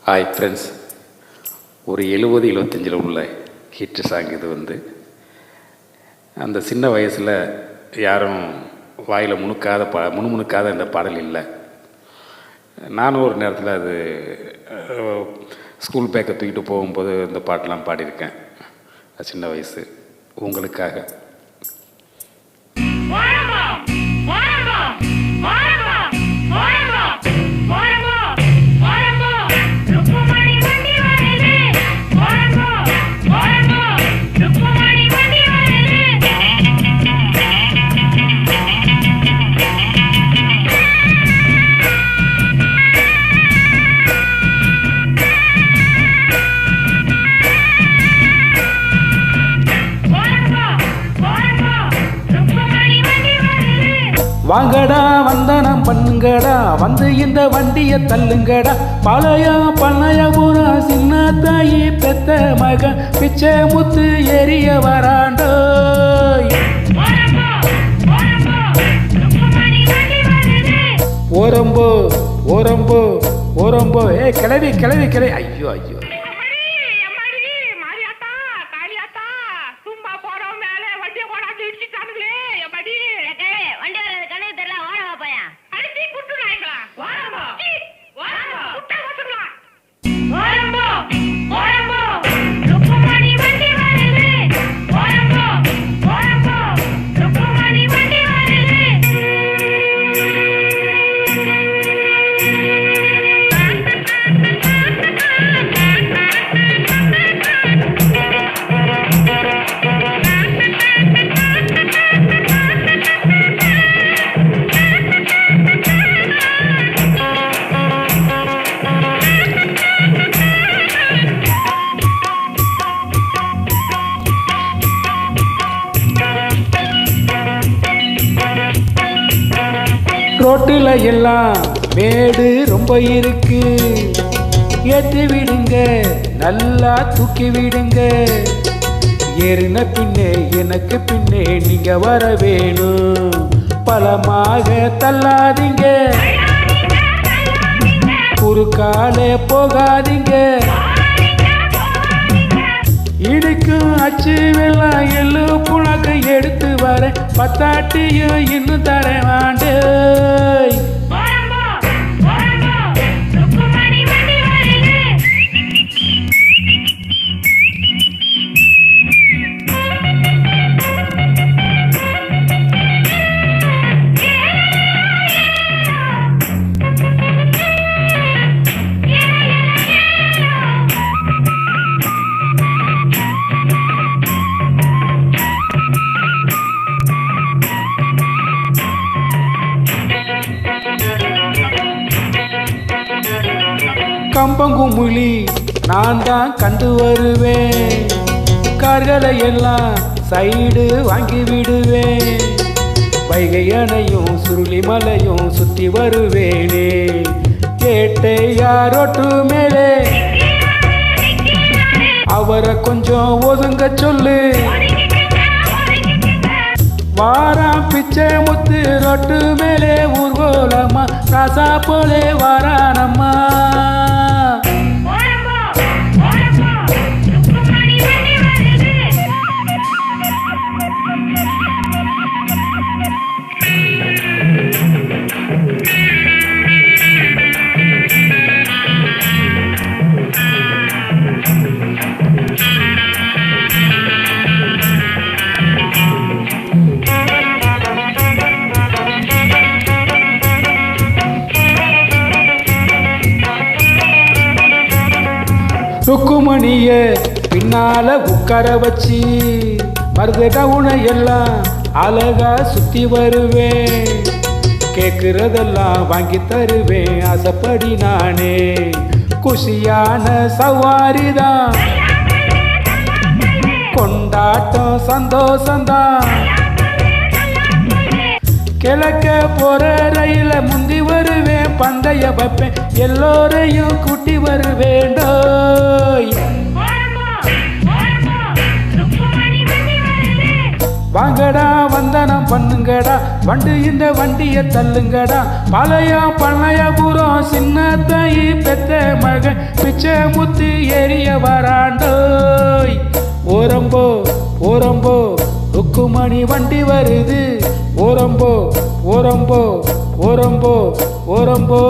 Hi friends, ஒரு 70-75 உள்ள hit song இது. அந்த சின்ன வயசில் யாரும் வாயில் முணுமுணுக்காத இந்த பாடல் இல்லை. நானும் ஒரு நேரத்தில் அது ஸ்கூல் பேக்கை தூக்கிட்டு போகும்போது இந்த பாட்டெலாம் பாடியிருக்கேன். சின்ன வயசு உங்களுக்காக. வாங்கடா வந்தனம் பண்ணுங்கடா, வந்து இந்த வண்டியை தள்ளுங்கடா. பழைய பண்ணையபுரா சின்ன தாயி பெத்த மகன் பிச்சை முத்து எரிய வராண்டோ. ஓரம்போ ஓரம்போ ஓரம்போ கிளவி கிளவி கிளவி. ஐயோ ஐயோ, ரோட்டில் எல்லாம் மேடு ரொம்ப இருக்கு, ஏற்றி விடுங்க நல்லா தூக்கி விடுங்க. ஏறின பின்னே எனக்கு பின்னே நீங்க வர வேணும், பலமாக தள்ளாதீங்க, குறுக்காலே போகாதீங்க. இடிக்கும் அச்சு வெள்ளம் எள்ளு புழக்கு எடுத்து வர பத்தாட்டியும் இன்னும் தர வாண்டு. கம்பங்குமுலி நான் தான் கண்டு வருவேன், கார்களை எல்லாம் சைடு வாங்கி விடுவேன். வைகை அணையும் சுருளி மலையும் சுற்றி வருவேனே, கேட்டே யாரோட்டு மேலே அவரை கொஞ்சம் ஒதுங்க சொல்லு. வாராம் பிச்சை முத்து ரொட்டு மேலே ஊர்கோலம்மா, ராசா போலே வாரானம்மா. ருக்குமணிய பின்னால உட்கார வச்சு மருத டவுனை எல்லாம் அழகா சுத்தி வருவேன். கேட்கிறதெல்லாம் வாங்கி தருவேன் ஆசைப்படி நானே, குஷியான சவாரிதான், கொண்டாட்டம் சந்தோஷந்தான். கிழக்க போற ரயில முந்தி வருவேன், பந்தய வைப்பேன், எல்லோரையும் கூட்டி வருவேண்டோய். வாங்கடா வந்தனம் பண்ணுங்கடா வண்டு இந்த வண்டியை தள்ளுங்கடா பழைய பண்ணையபுரம் சின்ன தாயி பெத்த மகன் பிச்சை முத்து ஏறிய வராண்டோய் ஓரம்போ ஓரம்போ ருக்குமணி வண்டி வருது ஓரம்போ ஓரம்போ ஓரம்போ ஓரம்போ